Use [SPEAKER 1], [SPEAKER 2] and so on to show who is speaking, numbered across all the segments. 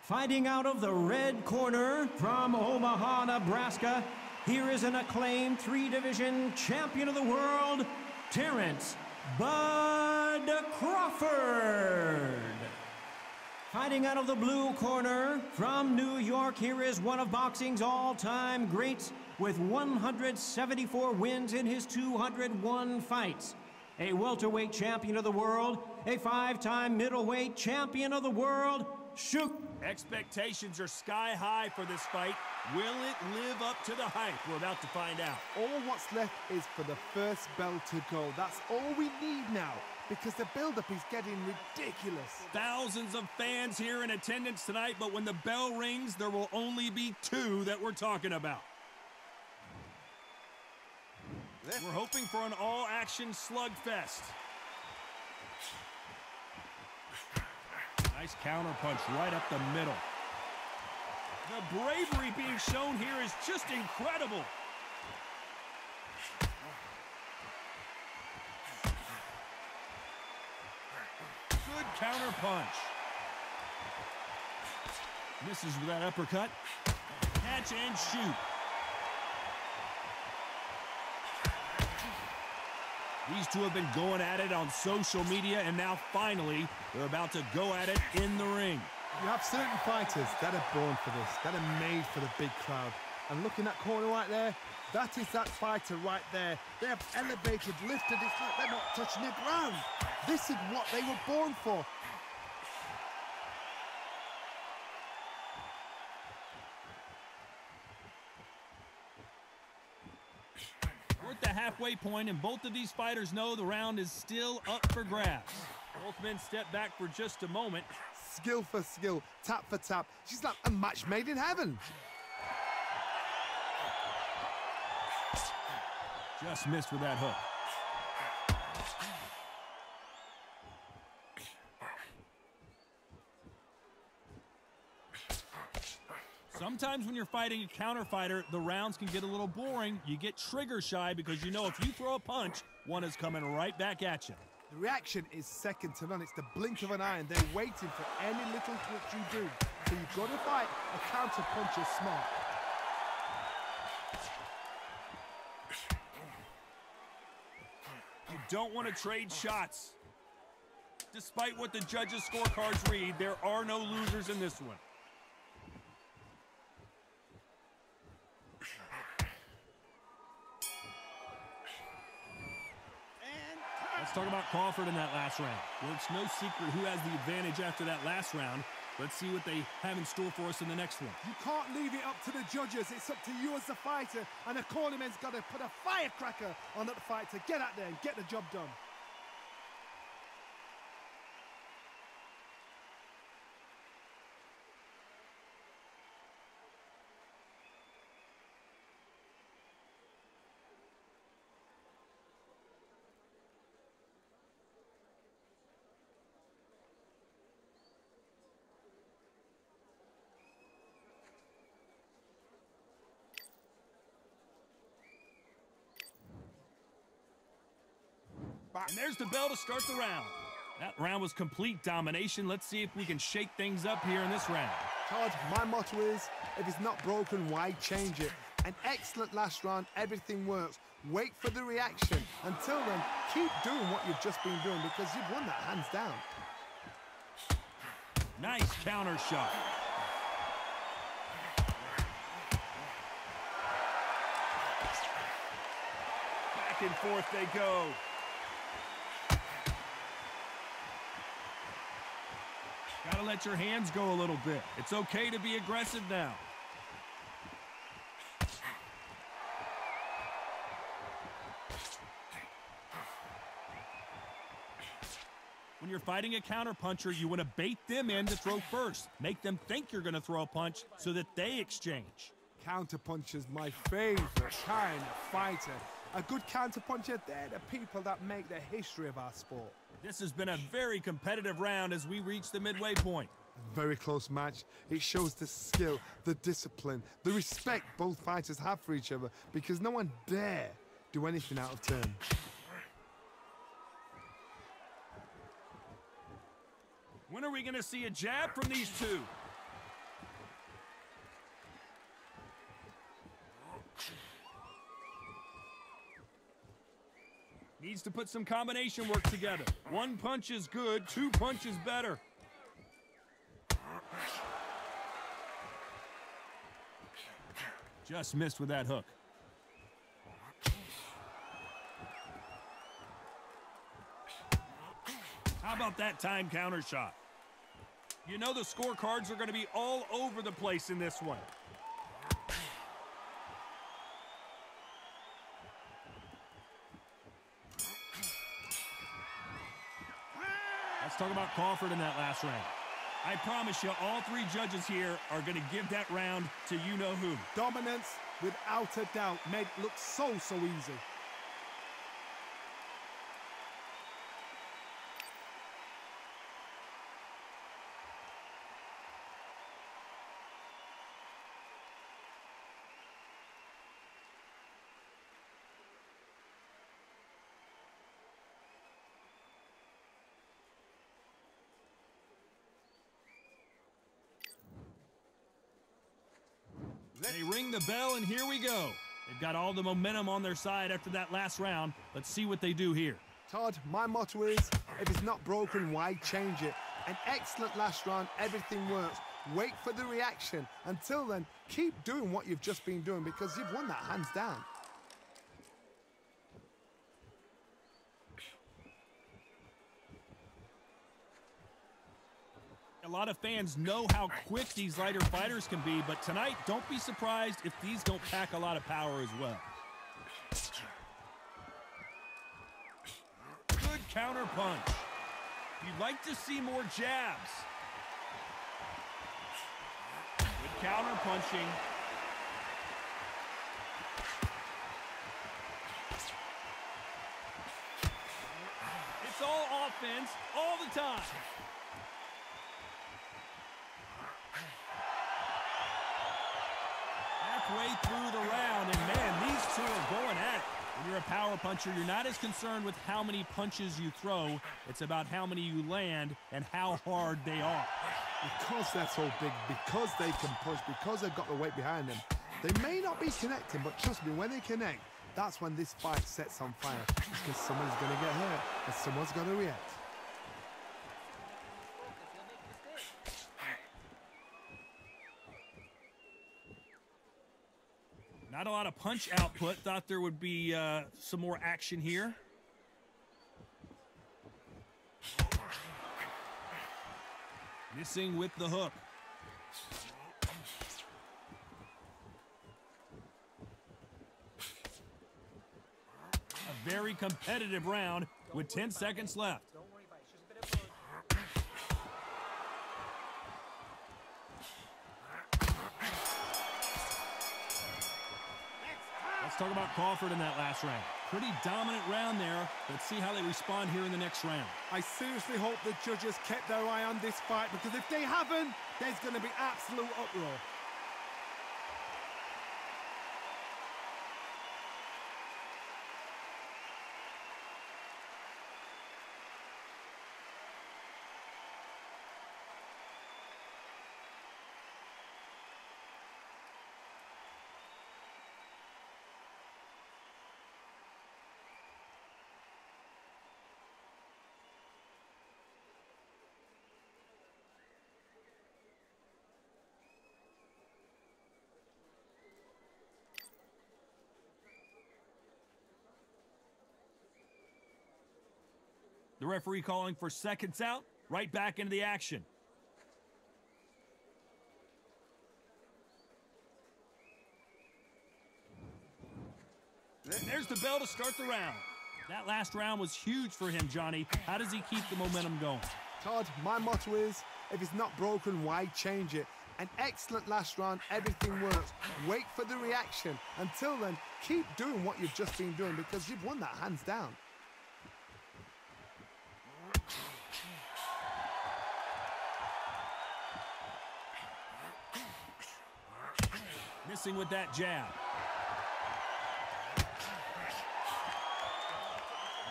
[SPEAKER 1] Fighting out of the red corner from Omaha, Nebraska, here is an acclaimed three-division champion of the world, Terrence "Bud" Crawford. Fighting out of the blue corner from New York, here is one of boxing's all-time greats with 174 wins in his 201 fights. A welterweight champion of the world, a five-time middleweight champion of the world,
[SPEAKER 2] Expectations are sky high for this fight. Will it live up to the hype? We're about to find out.
[SPEAKER 3] All what's left is for the first bell to go. That's all we need now, because the build-up is getting ridiculous.
[SPEAKER 2] Thousands of fans here in attendance tonight, but when the bell rings, there will only be two that we're talking about. We're hoping for an all-action slugfest. Nice counterpunch right up the middle. The bravery being shown here is just incredible. Good counterpunch. Misses with that uppercut. Catch and shoot. These two have been going at it on social media, and now finally, they're about to go at it in the ring.
[SPEAKER 3] You have certain fighters that are born for this, that are made for the big crowd. And looking at that corner right there, that is that fighter right there. They have elevated, lifted, it's like they're not touching the ground. This is what they were born for.
[SPEAKER 2] We're at the halfway point, and both of these fighters know the round is still up for grabs. Both men step back for just a moment.
[SPEAKER 3] Skill for skill, tap for tap. She's like a match made in heaven.
[SPEAKER 2] Just missed with that hook. Sometimes when you're fighting a counter fighter, the rounds can get a little boring. You get trigger shy because you know if you throw a punch, one is coming right back at you.
[SPEAKER 3] The reaction is second to none. It's the blink of an eye, and they're waiting for any little twitch you do. So you've got to fight a counter puncher smart.
[SPEAKER 2] You don't want to trade shots. Despite what the judges' scorecards read, there are no losers in this one. Let's talk about Crawford in that last round. Well, it's no secret who has the advantage after that last round. Let's see what they have in store for us in the next one.
[SPEAKER 3] You can't leave it up to the judges. It's up to you as the fighter, and the cornerman's got to put a firecracker on that fight to get out there and get the job done.
[SPEAKER 2] And there's the bell to start the round. That round was complete domination. Let's see if we can shake things up here in this round.
[SPEAKER 3] Todd, my motto is, if it's not broken, why change it? An excellent last round, everything works. Wait for the reaction. Until then, keep doing what you've just been doing because you've won that hands down.
[SPEAKER 2] Nice counter shot. Back and forth they go. Gotta let your hands go a little bit. It's okay to be aggressive now. When you're fighting a counterpuncher, you want to bait them in to throw first. Make them think you're going to throw a punch so that they exchange.
[SPEAKER 3] Counterpuncher's my favorite kind of fighter. A good counterpuncher, they're the people that make the history of our sport.
[SPEAKER 2] This has been a very competitive round as we reach the midway point.
[SPEAKER 3] Very close match. It shows the skill, the discipline, the respect both fighters have for each other because no one dare do anything out of turn.
[SPEAKER 2] When are we going to see a jab from these two? Needs to put some combination work together. One punch is good, two punches better. Just missed with that hook. How about that time counter shot? You know the scorecards are going to be all over the place in this one. Let's talk about Crawford in that last round. I promise you, all three judges here are going to give that round to you-know-who.
[SPEAKER 3] Dominance, without a doubt, made it look so easy.
[SPEAKER 2] They ring the bell, and here we go. They've got all the momentum on their side after that last round. Let's see what they do here.
[SPEAKER 3] Todd, my motto is, if it's not broken, why change it? An excellent last round, everything works. Wait for the reaction. Until then, keep doing what you've just been doing because you've won that hands down.
[SPEAKER 2] A lot of fans know how quick these lighter fighters can be, but tonight, don't be surprised if these don't pack a lot of power as well. Good counter punch. You'd like to see more jabs. Good counter punching. It's all offense all the time. Halfway through the round, and man, these two are going at it. When you're a power puncher, you're not as concerned with how many punches you throw. It's about how many you land and how hard they are.
[SPEAKER 3] Because they're so big, because they can push, because they've got the weight behind them, they may not be connecting, but trust me, when they connect, that's when this fight sets on fire. Because someone's going to get hurt and someone's going to react.
[SPEAKER 2] Not a lot of punch output. Thought there would be some more action here. Missing with the hook. A very competitive round with 10 seconds left. Let's talk about Crawford in that last round. Pretty dominant round there. Let's see how they respond here in the next round.
[SPEAKER 3] I seriously hope the judges kept their eye on this fight, because if they haven't, there's going to be absolute uproar.
[SPEAKER 2] The referee calling for seconds out, right back into the action. There's the bell to start the round. That last round was huge for him, Johnny. How does he keep the momentum going?
[SPEAKER 3] Todd, my motto is, if it's not broken, why change it? An excellent last round, everything works. Wait for the reaction. Until then, keep doing what you've just been doing because you've won that hands down.
[SPEAKER 2] Missing with that jab.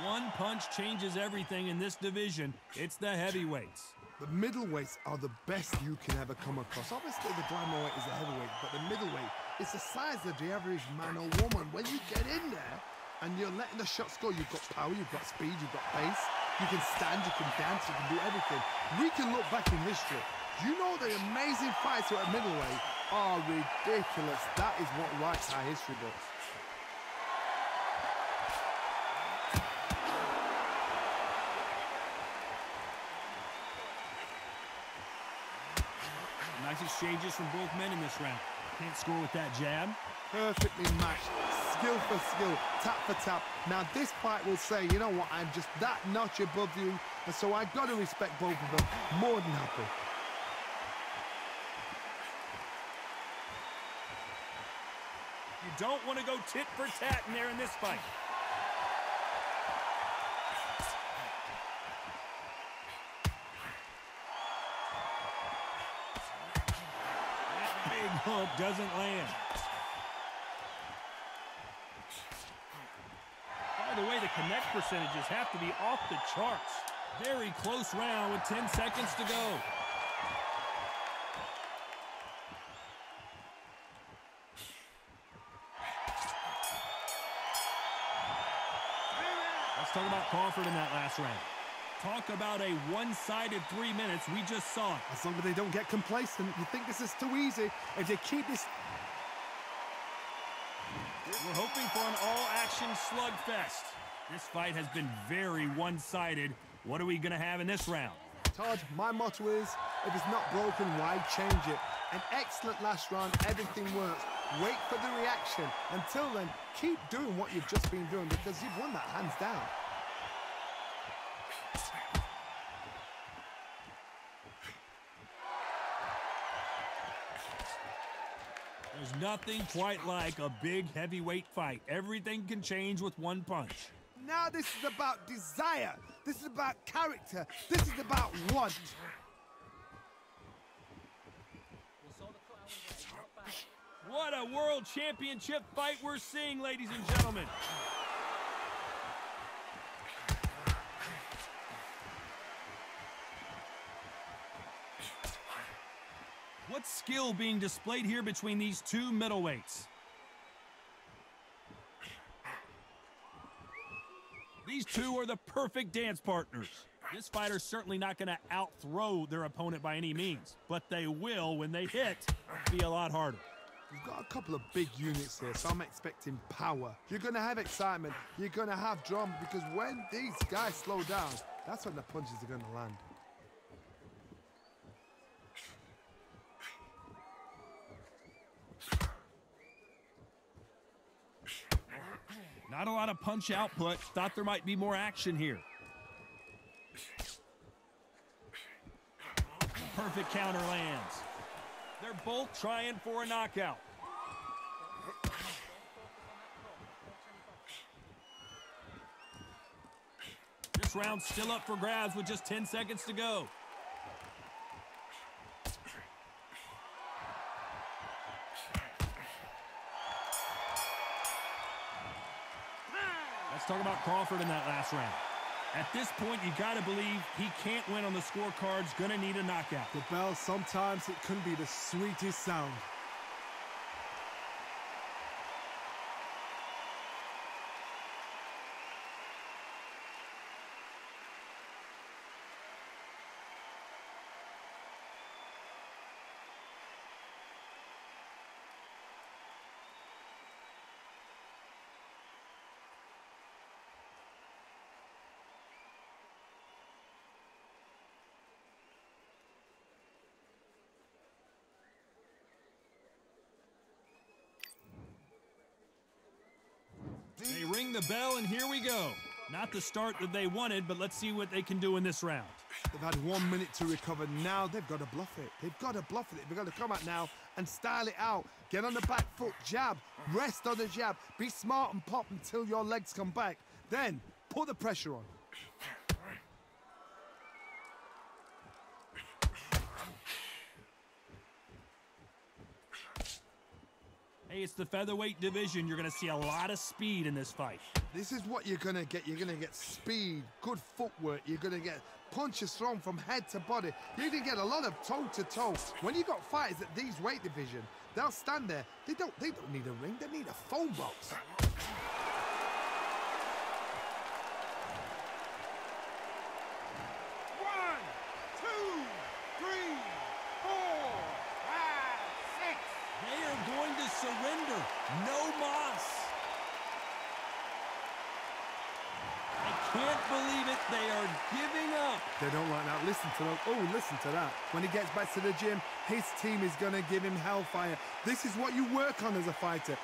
[SPEAKER 2] One punch changes everything in this division. It's the heavyweights.
[SPEAKER 3] The middleweights are the best you can ever come across. Obviously, the glamour weight is the heavyweight, but the middleweight is the size of the average man or woman. When you get in there, and you're letting the shots go. You've got power, you've got speed, you've got pace. You can stand, you can dance, you can do everything. We can look back in history. Do you know the amazing fights at middleweight are ridiculous? That is what writes our history books.
[SPEAKER 2] Nice exchanges from both men in this round. Can't score with that jab.
[SPEAKER 3] Perfectly matched, skill for skill, tap for tap. Now this fight will say, you know what, I'm just that notch above you, and so I've got to respect both of them more than happy.
[SPEAKER 2] You don't want to go tit for tat in there in this fight. That big hook doesn't land. By the way, the connect percentages have to be off the charts. Very close round with 10 seconds to go. Let's talk about Crawford in that last round. Talk about a one-sided 3 minutes. We just saw it.
[SPEAKER 3] As long as they don't get complacent, you think this is too easy. If they keep this...
[SPEAKER 2] We're hoping for an all-action slugfest. This fight has been very one-sided. What are we going to have in this round?
[SPEAKER 3] Todd, my motto is, if it's not broken, why change it? An excellent last round, everything works. Wait for the reaction. Until then, keep doing what you've just been doing because you've won that hands down.
[SPEAKER 2] There's nothing quite like a big heavyweight fight. Everything can change with one punch.
[SPEAKER 3] Now this is about desire. This is about character. This is about want.
[SPEAKER 2] What a world championship fight we're seeing, ladies and gentlemen. What skill being displayed here between these two middleweights? These two are the perfect dance partners. This fighter's certainly not going to out-throw their opponent by any means, but they will, when they hit, be a lot harder.
[SPEAKER 3] You've got a couple of big units here, so I'm expecting power. You're going to have excitement. You're going to have drama, because when these guys slow down, that's when the punches are going to land.
[SPEAKER 2] Not a lot of punch output. Thought there might be more action here. Perfect counter lands. They're both trying for a knockout. This round's still up for grabs with just 10 seconds to go. Let's talk about Crawford in that last round. At this point, you got to believe he can't win on the scorecards, gonna need a knockout.
[SPEAKER 3] The bell, sometimes it can be the sweetest sound.
[SPEAKER 2] They ring the bell, and here we go. Not the start that they wanted, but let's see what they can do in this round.
[SPEAKER 3] They've had 1 minute to recover. Now they've got to bluff it. They've got to bluff it. They've got to come out now and style it out. Get on the back foot, jab, rest on the jab. Be smart and pop until your legs come back. Then put the pressure on.
[SPEAKER 2] Hey, it's the featherweight division. You're going to see a lot of speed in this fight.
[SPEAKER 3] This is what you're going to get. You're going to get speed, good footwork. You're going to get punches thrown from head to body. You're going to get a lot of toe-to-toe. When you got fighters at these weight division, they'll stand there. They don't need a ring. They need a phone box. to know. Oh, listen to that. When he gets back to the gym, his team is going to give him hellfire. This is what you work on as a fighter.